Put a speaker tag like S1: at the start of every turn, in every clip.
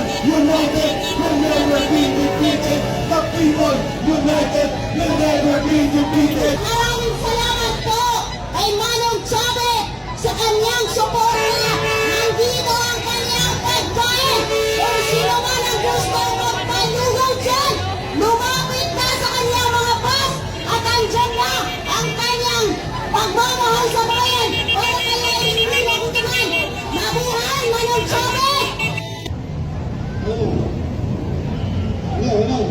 S1: people united will never be defeated. The people united will never be defeated.
S2: Maraming salamat po kay Manong Chabe sa kanyang suporta. Nandito ang kanyang pagkain. Kung sino man ang gusto magpalugaw dyan, lumapit na sa kanyang mga bus at andyan na ang kanyang pagmamahal sa bayan para kaya hindi nagutuman. Mabuhay Manong Chabe!
S3: Hello.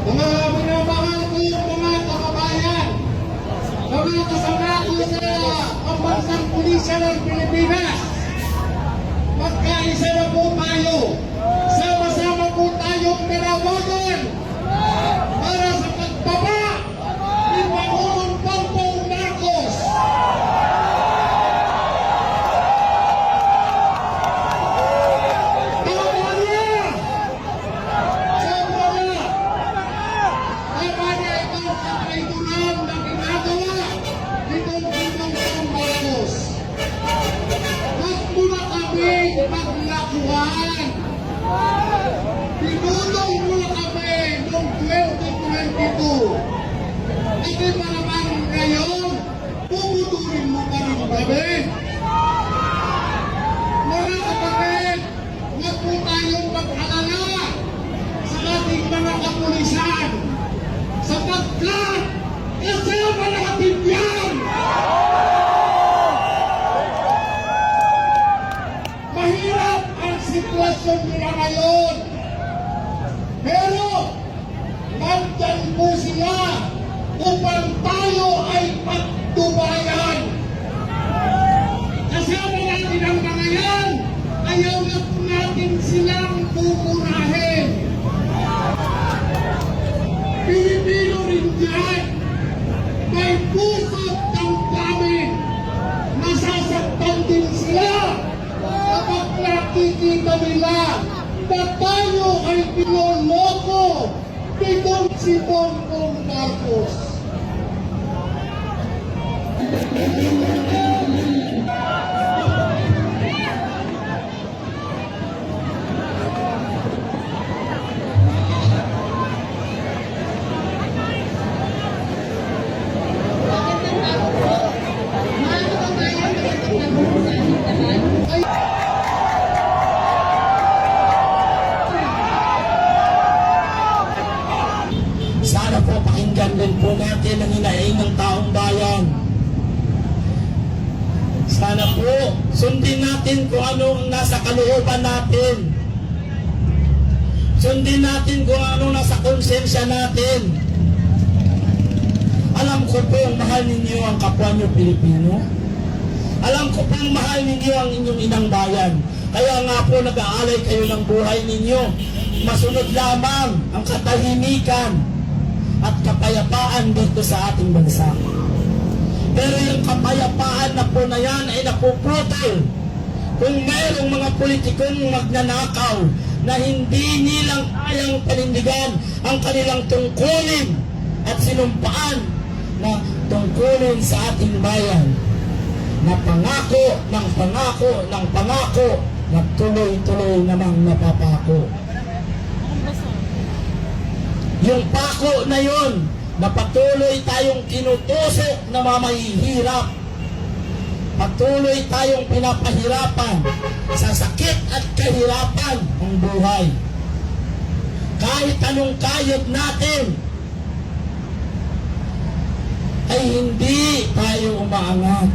S3: Mga minamahal ko mga kababayan, mga kasama ko sa pambansang pulisya ng Pilipinas, magkaisa na po tayo. Sama-sama po tayong nanawagan para sa pagbaba ni Pangulong Bongbong Marcos. Paglakuan. Pinulong mo na kami noong 2022. Kasi pa naman ngayon, puputurin mo pa rin kami. Mga kapatid, huwag po tayong mag-alala sa ating mga kapulisan. Sapagkat kasama natin yan! Mahirap ang sitwasyon nila ngayon. Pero, nandyan po sila upang tayo ay pagtubayan. Kasama natin ang mga yan, ayaw na po natin silang pumurahin. Pilipino rin dyan, may pusot ng daming, nasasaktan din sila. Kapag nakikita nila na tayo ay pinoloko nitong si Bongbong Marcos.
S4: Sana po pakinggan din po natin ang hinaing ng taong bayan. Sana po sundin natin kung ano ang nasa kalooban natin. Sundin natin kung ano nasa konsensya natin. Alam ko po ang mahal ninyo ang kapwa nyo Pilipino. Alam ko po ang mahal ninyo ang inyong inang bayan. Kaya nga po nag-aalay kayo ng buhay ninyo. Masunod lamang ang katahimikan at kapayapaan dito sa ating bansa. Pero yung kapayapaan na po na yan ay napuputol kung mayroong mga politikong magnanakaw na hindi nilang kayang panindigan ang kanilang tungkulin at sinumpaan na tungkulin sa ating bayan na pangako ng pangako ng pangako na tuloy-tuloy namang napapako. Yung pako na yun, na patuloy tayong tinutusok na mamahihirap. Patuloy tayong pinapahirapan sa sakit at kahirapan ng buhay. Kahit anong kayod natin, ay hindi tayo umaangat.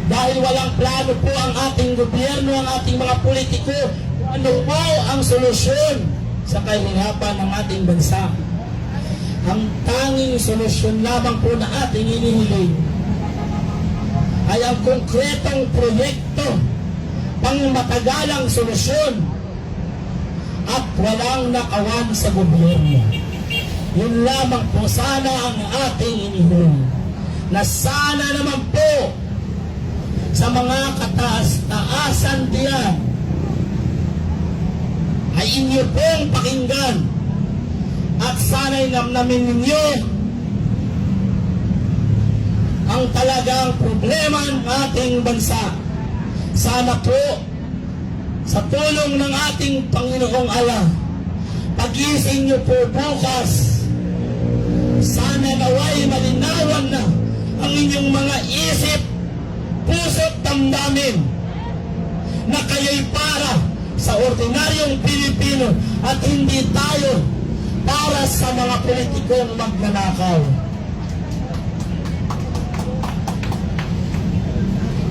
S4: Dahil walang plano po ang ating gobyerno, ang ating mga politiko, kung ano po ang solusyon sa kahirapan ng ating bansa. Ang tanging solusyon lamang po na ating inihiling ay ang konkretong proyekto, pangmatagalang solusyon at walang nakawan sa gobyerno. Yun lamang po sana ang ating inihiling. Na sana naman po sa mga kataas-taasan diyan ay inyo pong pakinggan at sana'y namnamin ninyo ang talagang problema ng ating bansa. Sana po Sa tulong ng ating Panginoong Allah, pagising niyo po bukas, sana naway malinawan na ang inyong mga isip, puso't damdamin na kayo'y para sa ordinaryong Pilipino at hindi tayo para sa mga politikong magnanakaw.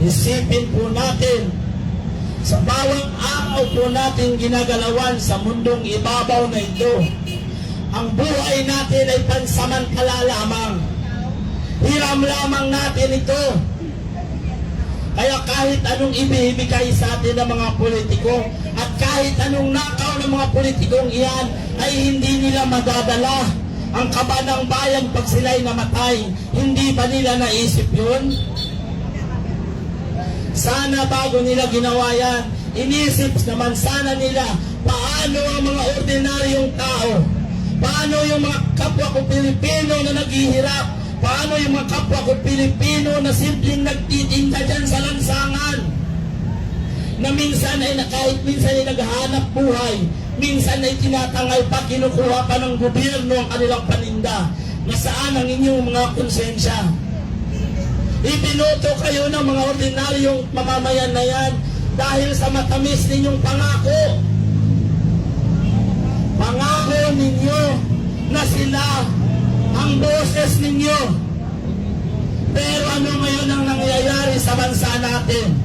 S4: Isipin po natin, sa bawang araw po natin ginagalawan sa mundong ibabaw na ito, ang buhay natin ay pansamantala lamang. Hiram lamang natin ito. Kaya kahit anong ibibigay sa atin ng mga politiko at kahit anong nakaw ng mga politikong iyan ay hindi nila madadala ang kaba ng bayan pag sila'y namatay. Hindi ba nila naisip yun? Sana bago nila ginawa yan, inisip naman sana nila paano ang mga ordinaryong tao, paano yung mga kapwa ko Pilipino na naghihirap, paano yung mga kapwa ko Pilipino na simpleng nagtitinda dyan sa lansangan, na minsan ay kahit minsan ay naghahanap buhay, minsan ay tinatangay pa, kinukuha pa ng gobyerno ang kanilang paninda. Nasaan ang inyong mga konsensya? Ibinoto kayo ng mga ordinaryong mamamayan na yan dahil sa matamis ninyong pangako. Pangako ninyo na sila ang boses ninyo. Pero ano ngayon ang nangyayari sa bansa natin?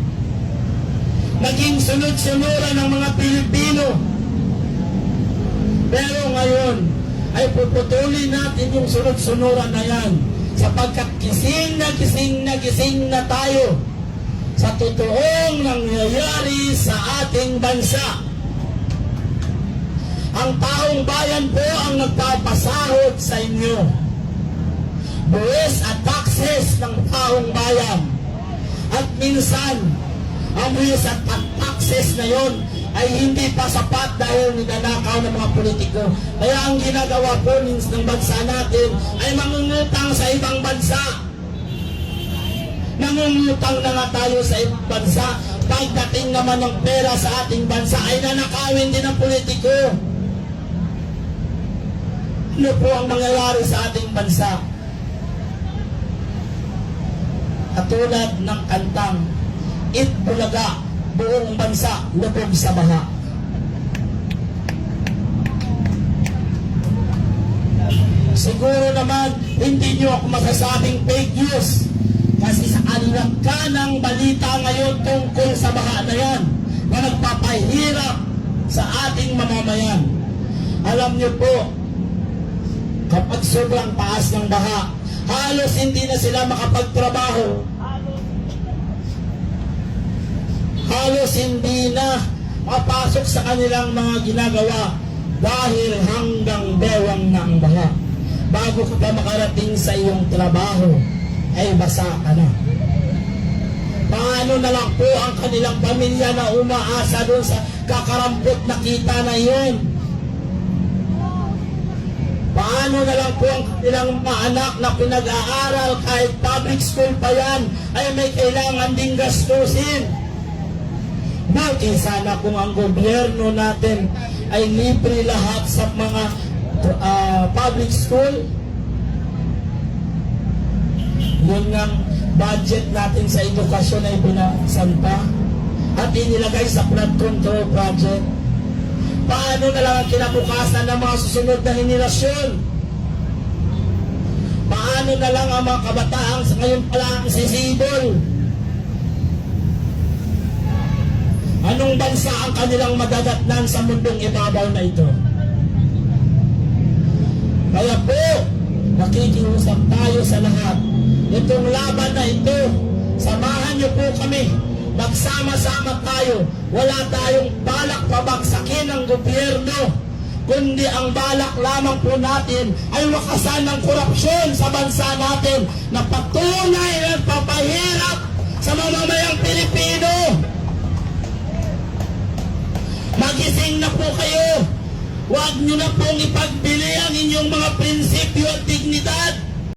S4: Naging sunod-sunuran ng mga Pilipino. Pero ngayon ay puputulin natin yung sunod-sunuran na yan, sapagkat gising na tayo sa totoong nangyayari sa ating bansa. Ang taong bayan po ang nagpapasahod sa inyo. Buwis at taxes ng taong bayan. At minsan, ang buwis at taxes na yon ay hindi pa sapat dahil nilalakaw ng mga politiko. Kaya ang ginagawa po ng bansa natin ay mangungutang sa ibang bansa. Nangungutang na nga tayo sa ibang bansa. Pagdating naman ng pera sa ating bansa ay nanakawin din ng politiko. Ano po ang mangyayari sa ating bansa? Katulad ng kantang Itbulaga, buong bansa lubog sa baha. Siguro naman hindi nyo ako masasabing fake news kasi sa alak ka ng balita ngayon tungkol sa baha na yan na nagpapahirap sa ating mamamayan. Alam nyo po, kapag sobrang taas ng baha, halos hindi na sila makapagtrabaho. Halos hindi na mapasok sa kanilang mga ginagawa dahil hanggang bewang na ang baha. Bago ka pa makarating sa iyong trabaho, ay basa ka na. Paano na lang po ang kanilang pamilya na umaasa doon sa kakarampot na kita na iyon? Paano na lang po ang kanilang mga anak na pinag-aaral kahit public school pa yan ay may kailangan ding gastusin? Buti sana kung ang gobyerno natin ay libre lahat sa mga public school. Yun ng budget natin sa edukasyon ay binasan pa at inilagay sa flood control project. Paano na lang ang kinabukasan ng mga susunod na henerasyon? Paano na lang ang mga kabataan sa ngayon pala ang sisibol? Anong bansa ang kanilang madadatnan sa mundong ibabaw na ito? Kaya po, nakikiusap tayo sa lahat. Itong laban na ito, samahan niyo po kami. Magsama-sama tayo. Wala tayong balak pabagsakin ng gobyerno, kundi ang balak lamang po natin ay wakasan ng korupsyon sa bansa natin na patunay na papahirap sa mamamayang Pilipino. Magising na po kayo. Huwag nyo na pong